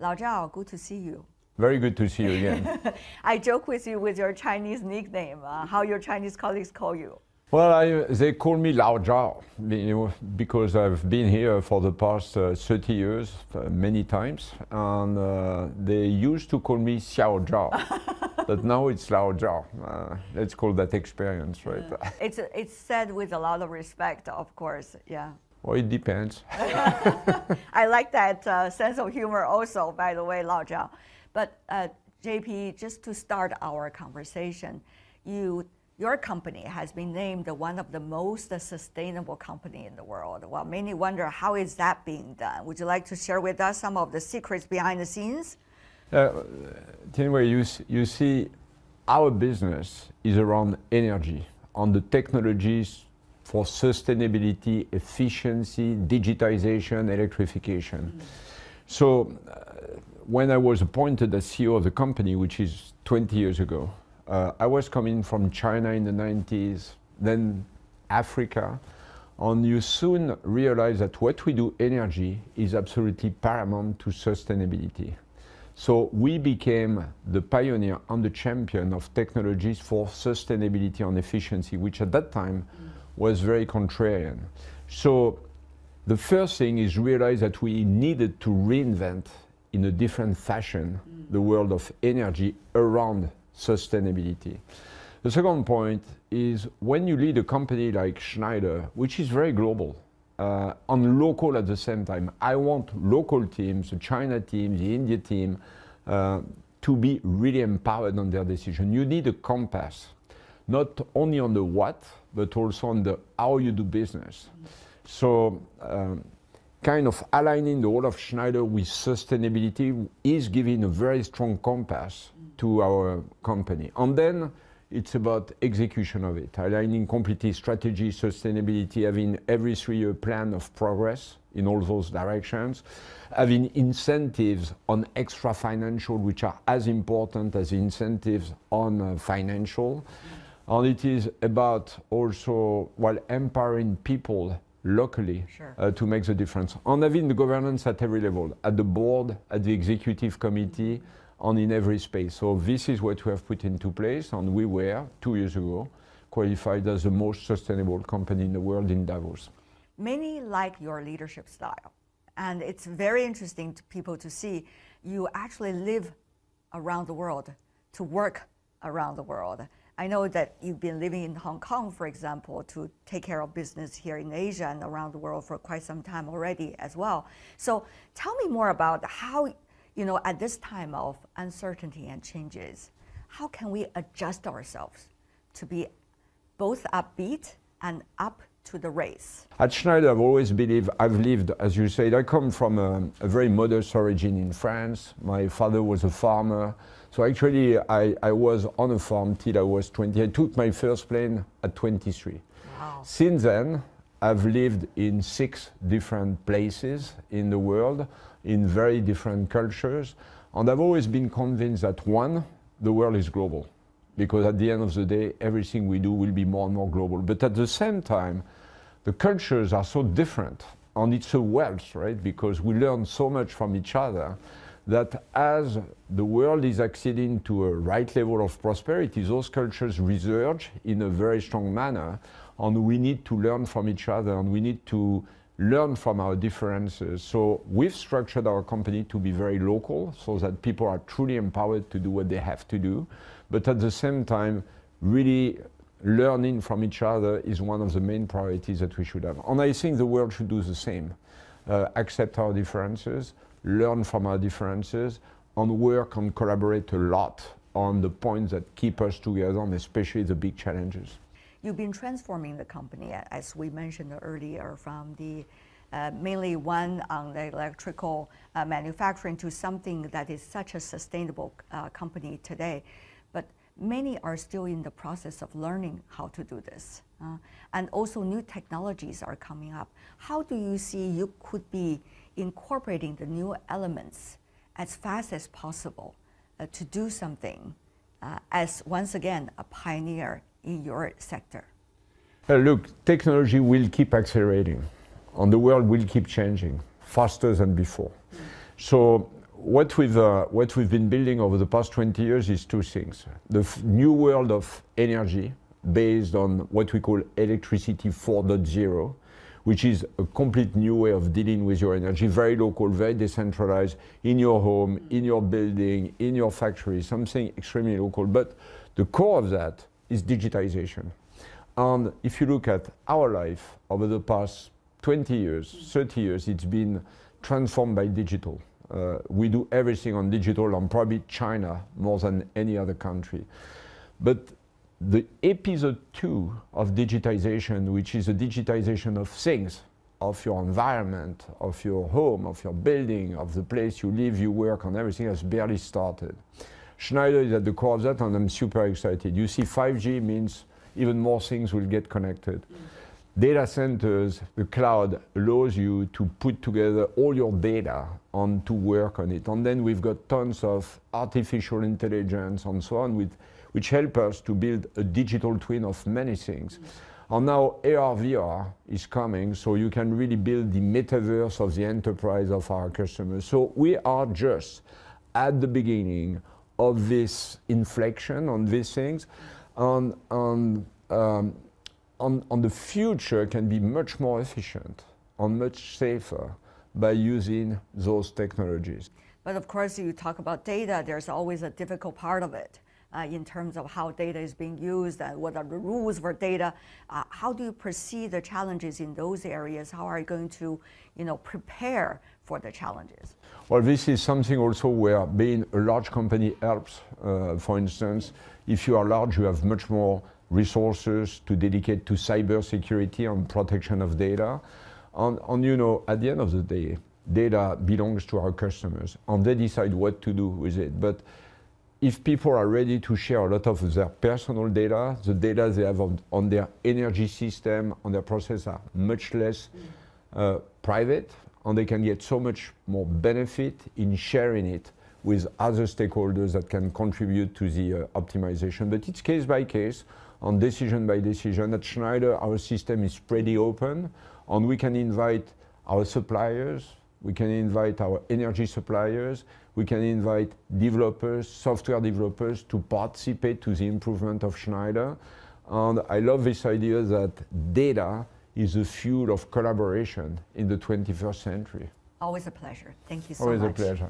Lao Zhao, good to see you. Very good to see you again. I joke with you with your Chinese nickname, how your Chinese colleagues call you. Well, they call me Lao Zhao, because I've been here for the past 30 years, many times, and they used to call me Xiao Zhao, but now it's Lao Zhao. Let's call that experience, right? It's said with a lot of respect, of course, yeah. Well, it depends. I like that sense of humor also, by the way, Lao Zhao. But JP, just to start our conversation, your company has been named one of the most sustainable company in the world. Well, many wonder how is that being done. Would you like to share with us some of the secrets behind the scenes? Tian Wei, you see, our business is around energy, on the technologies for sustainability, efficiency, digitization, electrification. So when I was appointed as CEO of the company, which is 20 years ago, I was coming from China in the 90s, then Africa, and you soon realize that what we do, energy, is absolutely paramount to sustainability. So we became the pioneer and the champion of technologies for sustainability and efficiency, which at that time was very contrarian. So the first thing is realize that we needed to reinvent in a different fashion the world of energy around sustainability. The second point is when you lead a company like Schneider, which is very global, and local at the same time. I want local teams, the China team, the India team, to be really empowered on their decision. You need a compass, not only on the what, but also on the how you do business. So kind of aligning the whole of Schneider with sustainability is giving a very strong compass to our company. And then it's about execution of it, aligning completely strategy, sustainability, having every 3-year plan of progress in all those directions, having incentives on extra financial, which are as important as incentives on financial. And it is about also, while empowering people locally to make the difference. And having the governance at every level, at the board, at the executive committee, and in every space. So this is what we have put into place, and we were, 2 years ago, qualified as the most sustainable company in the world in Davos. Many like your leadership style, and it's very interesting to people to see you actually live around the world, to work around the world. I know that you've been living in Hong Kong, for example, to take care of business here in Asia and around the world for quite some time already as well. So tell me more about how, at this time of uncertainty and changes, how can we adjust ourselves to be both upbeat and up to the race? At Schneider, I've always believed, I've lived, as you said, I come from a very modest origin in France. My father was a farmer. So actually, I was on a farm till I was 20. I took my first plane at 23. Wow. Since then, I've lived in 6 different places in the world, in very different cultures. And I've always been convinced that, one, the world is global. Because at the end of the day, everything we do will be more and more global. But at the same time, the cultures are so different. And it's a wealth, right? Because we learn so much from each other that as the world is acceding to a right level of prosperity, those cultures resurge in a very strong manner. And we need to learn from each other, and we need to learn from our differences. So we've structured our company to be very local so that people are truly empowered to do what they have to do. But at the same time, really learning from each other is one of the main priorities that we should have. And I think the world should do the same. Accept our differences, learn from our differences, and work and collaborate a lot on the points that keep us together, and especially the big challenges. You've been transforming the company, as we mentioned earlier, from the mainly one on the electrical manufacturing to something that is such a sustainable company today. But many are still in the process of learning how to do this. And also new technologies are coming up. How do you see you could be incorporating the new elements as fast as possible to do something as, once again, a pioneer in your sector? Look, technology will keep accelerating, and the world will keep changing faster than before. So what we've been building over the past 20 years is two things. The new world of energy based on what we call electricity 4.0, which is a complete new way of dealing with your energy, very local, very decentralized, in your home, in your building, in your factory, something extremely local. But the core of that is digitization. And if you look at our life over the past 20 years, 30 years, it's been transformed by digital. We do everything on digital, and probably China more than any other country. But the episode 2 of digitization, which is the digitization of things, of your environment, of your home, of your building, of the place you live, you work, and everything has barely started. Schneider is at the core of that, and I'm super excited. You see, 5G means even more things will get connected. Data centers, the cloud allows you to put together all your data and to work on it. And then we've got tons of artificial intelligence and so on, which help us to build a digital twin of many things. And now AR, VR is coming, so you can really build the metaverse of the enterprise of our customers. So we are just at the beginning of this inflection on these things. And the future can be much more efficient and much safer by using those technologies. But of course, you talk about data, there's always a difficult part of it. In terms of how data is being used and what are the rules for data. How do you perceive the challenges in those areas? How are you going to prepare for the challenges? Well, this is something also where being a large company helps. For instance, if you are large, you have much more resources to dedicate to cybersecurity and protection of data. And at the end of the day, data belongs to our customers, and they decide what to do with it. But if people are ready to share a lot of their personal data, the data they have on their energy system, on their process are much less private, and they can get so much more benefit in sharing it with other stakeholders that can contribute to the optimization. But it's case by case, and decision by decision. At Schneider, our system is pretty open, and we can invite our suppliers, we can invite our energy suppliers, we can invite developers, software developers to participate to the improvement of Schneider. And I love this idea that data is the fuel of collaboration in the 21st century. Always a pleasure. Thank you so much. Always a pleasure.